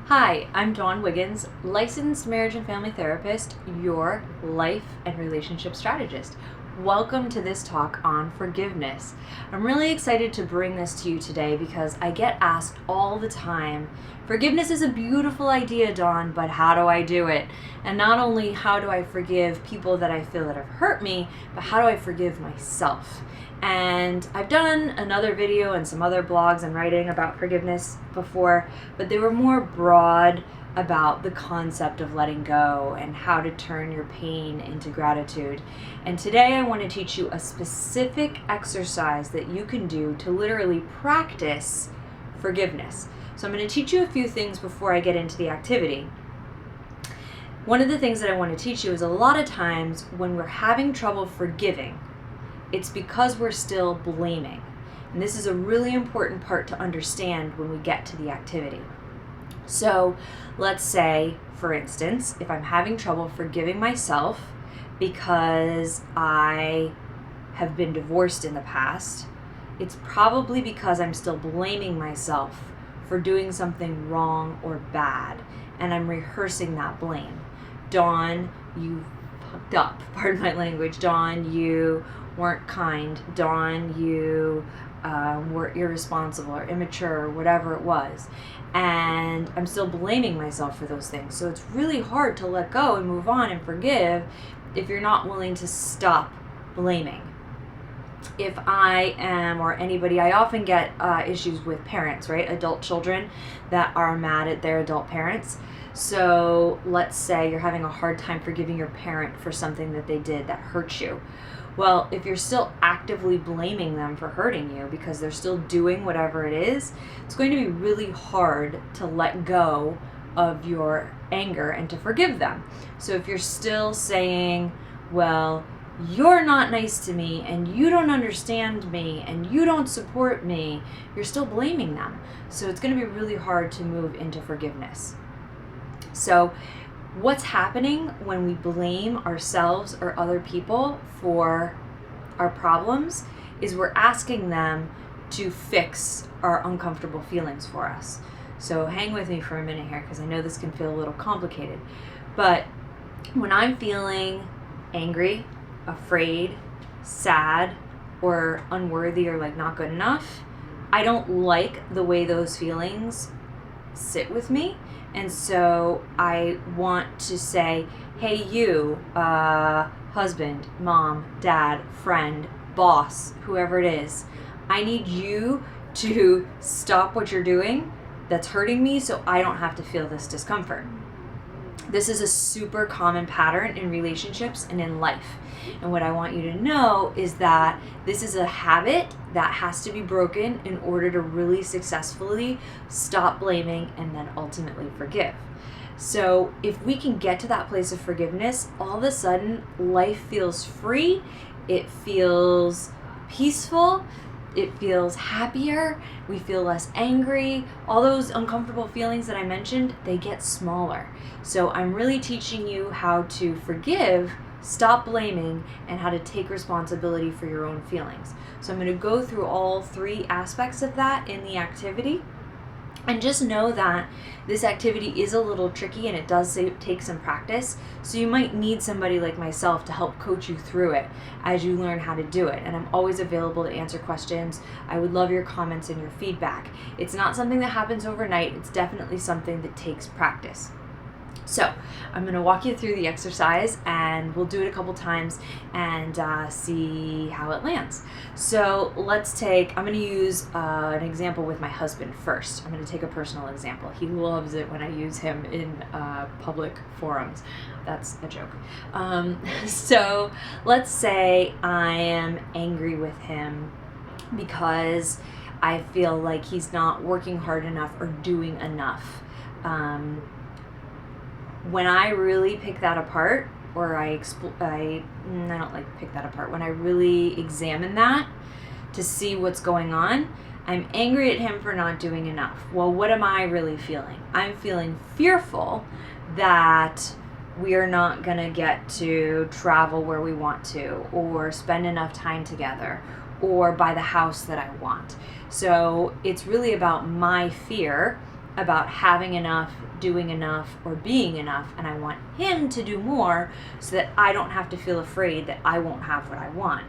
Hi, I'm Dawn Wiggins, licensed marriage and family therapist, your life and relationship strategist. Welcome to this talk on forgiveness. I'm really excited to bring this to you today because I get asked all the time, forgiveness is a beautiful idea, Dawn, but how do I do it? And not only how do I forgive people that I feel that have hurt me, but how do I forgive myself? And I've done another video and some other blogs and writing about forgiveness before, but they were more broad about the concept of letting go and how to turn your pain into gratitude. And today I want to teach you a specific exercise that you can do to literally practice forgiveness. So I'm going to teach you a few things before I get into the activity. One of the things that I want to teach you is a lot of times when we're having trouble forgiving, it's because we're still blaming. And this is a really important part to understand when we get to the activity. So let's say, for instance, if I'm having trouble forgiving myself because I have been divorced in the past, it's probably because I'm still blaming myself for doing something wrong or bad, and I'm rehearsing that blame. Dawn, you fucked up, pardon my language. Dawn, you weren't kind. Dawn, you were irresponsible or immature or whatever it was. And I'm still blaming myself for those things. So it's really hard to let go and move on and forgive if you're not willing to stop blaming. If I am, or anybody, I often get issues with parents, right? Adult children that are mad at their adult parents. So let's say you're having a hard time forgiving your parent for something that they did that hurt you. Well, if you're still actively blaming them for hurting you because they're still doing whatever it is, it's going to be really hard to let go of your anger and to forgive them. So if you're still saying, well, you're not nice to me and you don't understand me and you don't support me, you're still blaming them. So it's going to be really hard to move into forgiveness. So what's happening when we blame ourselves or other people for our problems is we're asking them to fix our uncomfortable feelings for us. So hang with me for a minute here because I know this can feel a little complicated. But when I'm feeling angry, afraid, sad, or unworthy or like not good enough, I don't like the way those feelings sit with me. And so I want to say, hey, you, husband, mom, dad, friend, boss, whoever it is, I need you to stop what you're doing that's hurting me so I don't have to feel this discomfort. This is a super common pattern in relationships and in life. And what I want you to know is that this is a habit that has to be broken in order to really successfully stop blaming and then ultimately forgive. So if we can get to that place of forgiveness, all of a sudden life feels free, it feels peaceful, it feels happier, we feel less angry. All those uncomfortable feelings that I mentioned, they get smaller. So I'm really teaching you how to forgive, stop blaming, and how to take responsibility for your own feelings. So I'm going to go through all three aspects of that in the activity. And just know that this activity is a little tricky and it does take some practice. So you might need somebody like myself to help coach you through it as you learn how to do it. And I'm always available to answer questions. I would love your comments and your feedback. It's not something that happens overnight. It's definitely something that takes practice. So I'm going to walk you through the exercise and we'll do it a couple times and see how it lands. So I'm going to use an example with my husband first. I'm going to take a personal example. He loves it when I use him in public forums. That's a joke. So let's say I am angry with him because I feel like he's not working hard enough or doing enough. When I really pick that apart, or I don't like pick that apart, when I really examine that to see what's going on, I'm angry at him for not doing enough. Well, what am I really feeling? I'm feeling fearful that we are not going to get to travel where we want to, or spend enough time together, or buy the house that I want. So it's really about my fear about having enough, doing enough, or being enough, and I want him to do more so that I don't have to feel afraid that I won't have what I want.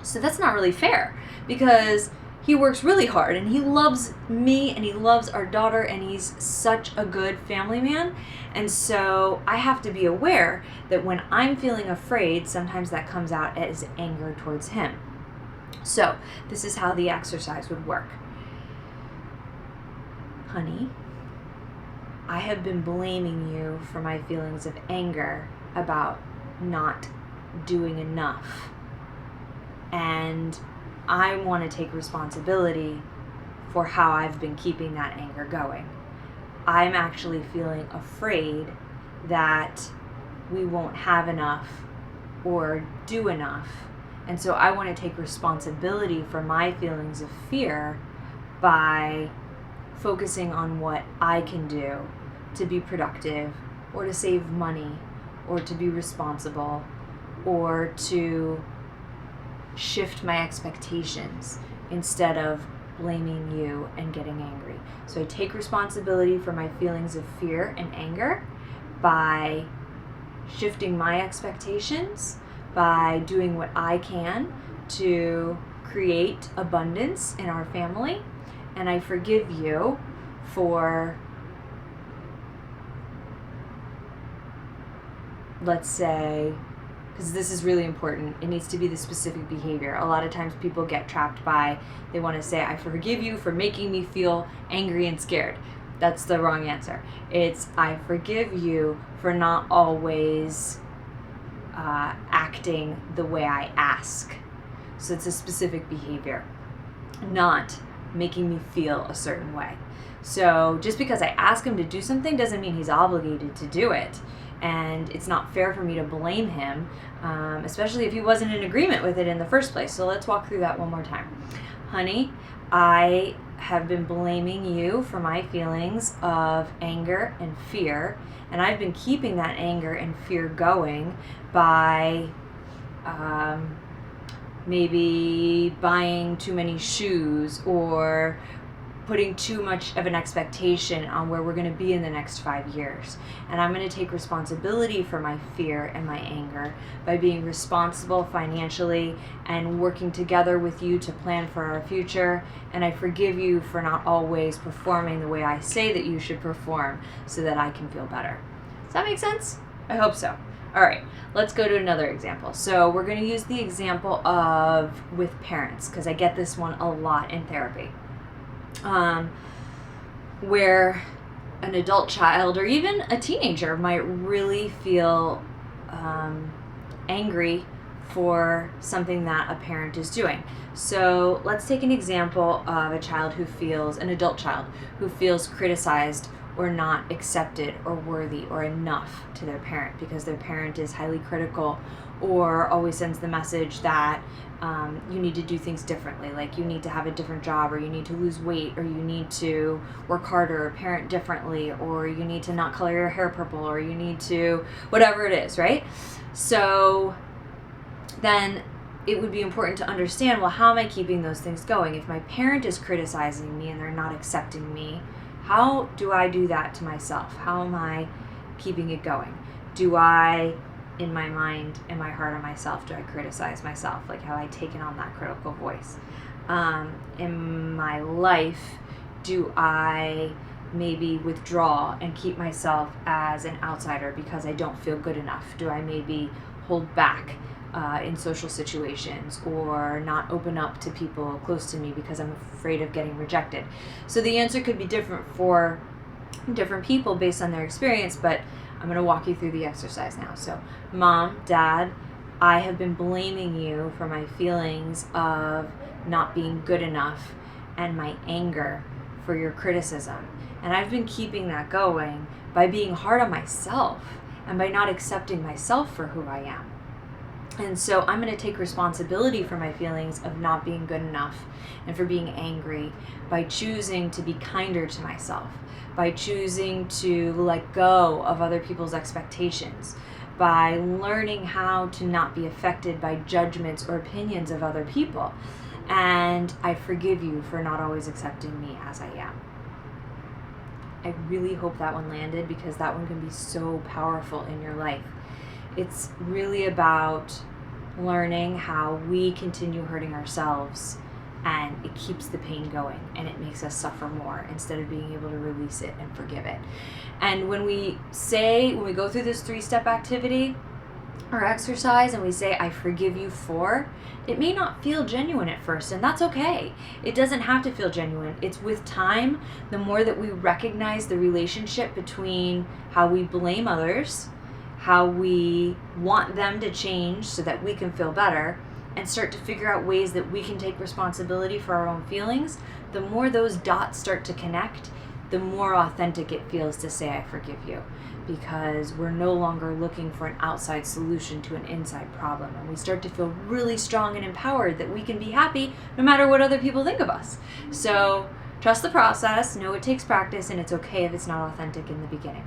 So that's not really fair, because he works really hard and he loves me and he loves our daughter and he's such a good family man. And so I have to be aware that when I'm feeling afraid, sometimes that comes out as anger towards him. So this is how the exercise would work. Honey, I have been blaming you for my feelings of anger about not doing enough. And I want to take responsibility for how I've been keeping that anger going. I'm actually feeling afraid that we won't have enough or do enough. And so I want to take responsibility for my feelings of fear by focusing on what I can do to be productive or to save money or to be responsible or to shift my expectations instead of blaming you and getting angry. So I take responsibility for my feelings of fear and anger by shifting my expectations, by doing what I can to create abundance in our family. And I forgive you for, let's say, because this is really important, it needs to be the specific behavior. A lot of times people get trapped by, they want to say, I forgive you for making me feel angry and scared. That's the wrong answer. It's, I forgive you for not always acting the way I ask. So it's a specific behavior, not making me feel a certain way. So just because I ask him to do something doesn't mean he's obligated to do it. And it's not fair for me to blame him, especially if he wasn't in agreement with it in the first place. So let's walk through that one more time. Honey, I have been blaming you for my feelings of anger and fear, and I've been keeping that anger and fear going by maybe buying too many shoes or putting too much of an expectation on where we're going to be in the next 5 years. And I'm going to take responsibility for my fear and my anger by being responsible financially and working together with you to plan for our future. And I forgive you for not always performing the way I say that you should perform so that I can feel better. Does that make sense? I hope so. All right, let's go to another example. So we're going to use the example of with parents, because I get this one a lot in therapy. Where an adult child or even a teenager might really feel angry for something that a parent is doing. So let's take an example of a child who feels, an adult child, who feels criticized or not accepted or worthy or enough to their parent because their parent is highly critical or always sends the message that you need to do things differently, like you need to have a different job, or you need to lose weight, or you need to work harder or parent differently, or you need to not color your hair purple, or you need to whatever it is, right? So then it would be important to understand, well, how am I keeping those things going? If my parent is criticizing me and they're not accepting me, how do I do that to myself? How am I keeping it going? Do I, in my mind, in my heart, on myself, do I criticize myself? Like, have I taken on that critical voice? In my life, do I maybe withdraw and keep myself as an outsider because I don't feel good enough? Do I maybe hold back in social situations or not open up to people close to me because I'm afraid of getting rejected? So the answer could be different for different people based on their experience, but I'm going to walk you through the exercise now. So, Mom, Dad, I have been blaming you for my feelings of not being good enough and my anger for your criticism. And I've been keeping that going by being hard on myself and by not accepting myself for who I am. And so I'm going to take responsibility for my feelings of not being good enough and for being angry by choosing to be kinder to myself, by choosing to let go of other people's expectations, by learning how to not be affected by judgments or opinions of other people. And I forgive you for not always accepting me as I am. I really hope that one landed, because that one can be so powerful in your life. It's really about learning how we continue hurting ourselves, and it keeps the pain going and it makes us suffer more instead of being able to release it and forgive it. And when we go through this 3-step activity or exercise and we say, I forgive you for, it may not feel genuine at first, and that's okay. It doesn't have to feel genuine. It's with time, the more that we recognize the relationship between how we blame others, how we want them to change so that we can feel better, and start to figure out ways that we can take responsibility for our own feelings, the more those dots start to connect, the more authentic it feels to say, I forgive you. Because we're no longer looking for an outside solution to an inside problem. And we start to feel really strong and empowered that we can be happy no matter what other people think of us. So trust the process, know it takes practice, and it's okay if it's not authentic in the beginning.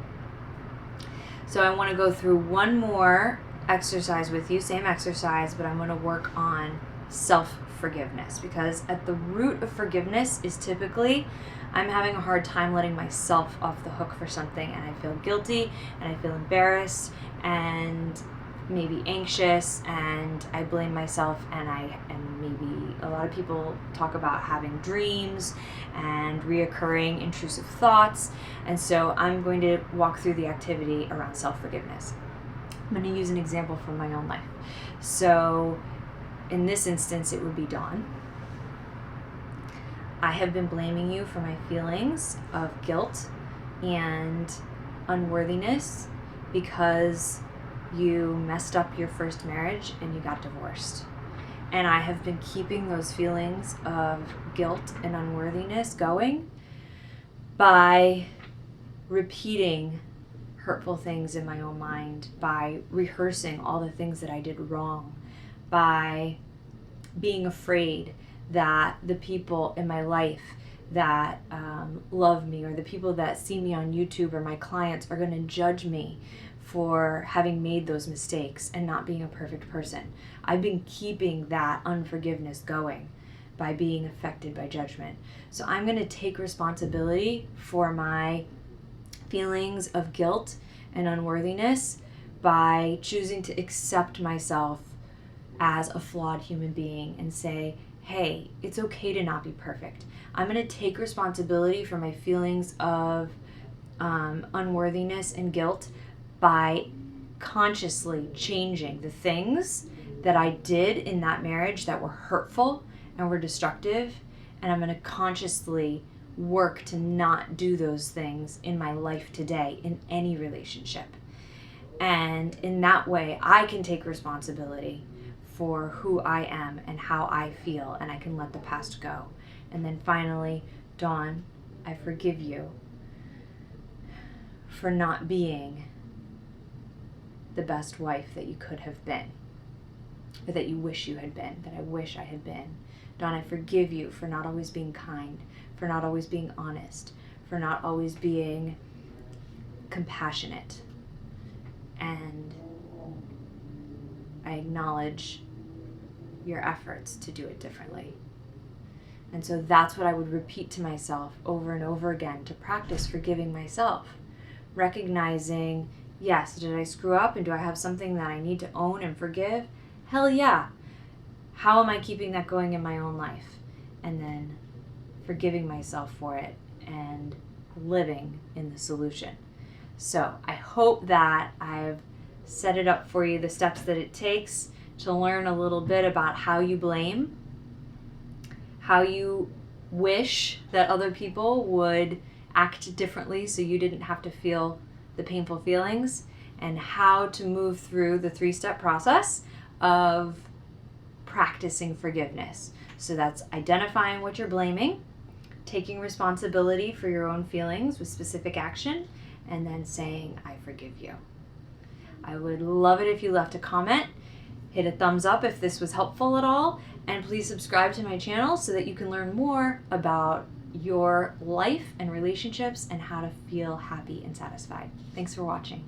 So I want to go through one more exercise with you, same exercise, but I'm going to work on self-forgiveness, because at the root of forgiveness is typically I'm having a hard time letting myself off the hook for something, and I feel guilty and I feel embarrassed and maybe anxious, and I blame myself, and maybe a lot of people talk about having dreams and reoccurring intrusive thoughts. And so I'm going to walk through the activity around self-forgiveness. I'm going to use an example from my own life. So in this instance, it would be Dawn. I have been blaming you for my feelings of guilt and unworthiness because you messed up your first marriage and you got divorced. And I have been keeping those feelings of guilt and unworthiness going by repeating hurtful things in my own mind, by rehearsing all the things that I did wrong, by being afraid that the people in my life that love me, or the people that see me on YouTube, or my clients, are going to judge me for having made those mistakes and not being a perfect person. I've been keeping that unforgiveness going by being affected by judgment. So I'm going to take responsibility for my feelings of guilt and unworthiness by choosing to accept myself as a flawed human being and say, hey, it's okay to not be perfect. I'm going to take responsibility for my feelings of unworthiness and guilt by consciously changing the things that I did in that marriage that were hurtful and were destructive, and I'm going to consciously work to not do those things in my life today in any relationship. And in that way, I can take responsibility for who I am and how I feel, and I can let the past go. And then finally, Dawn, I forgive you for not being the best wife that you could have been, or that you wish you had been, that I wish I had been. Dawn, I forgive you for not always being kind, for not always being honest, for not always being compassionate. And I acknowledge your efforts to do it differently. And so that's what I would repeat to myself over and over again to practice forgiving myself. Recognizing, yes, did I screw up, and do I have something that I need to own and forgive? Hell yeah. How am I keeping that going in my own life? And then forgiving myself for it and living in the solution. So I hope that I've set it up for you, the steps that it takes to learn a little bit about how you blame, how you wish that other people would act differently so you didn't have to feel the painful feelings, and how to move through the 3-step process of practicing forgiveness. So that's identifying what you're blaming, taking responsibility for your own feelings with specific action, and then saying, I forgive you. I would love it if you left a comment, hit a thumbs up if this was helpful at all, and please subscribe to my channel so that you can learn more about your life and relationships and how to feel happy and satisfied. Thanks for watching.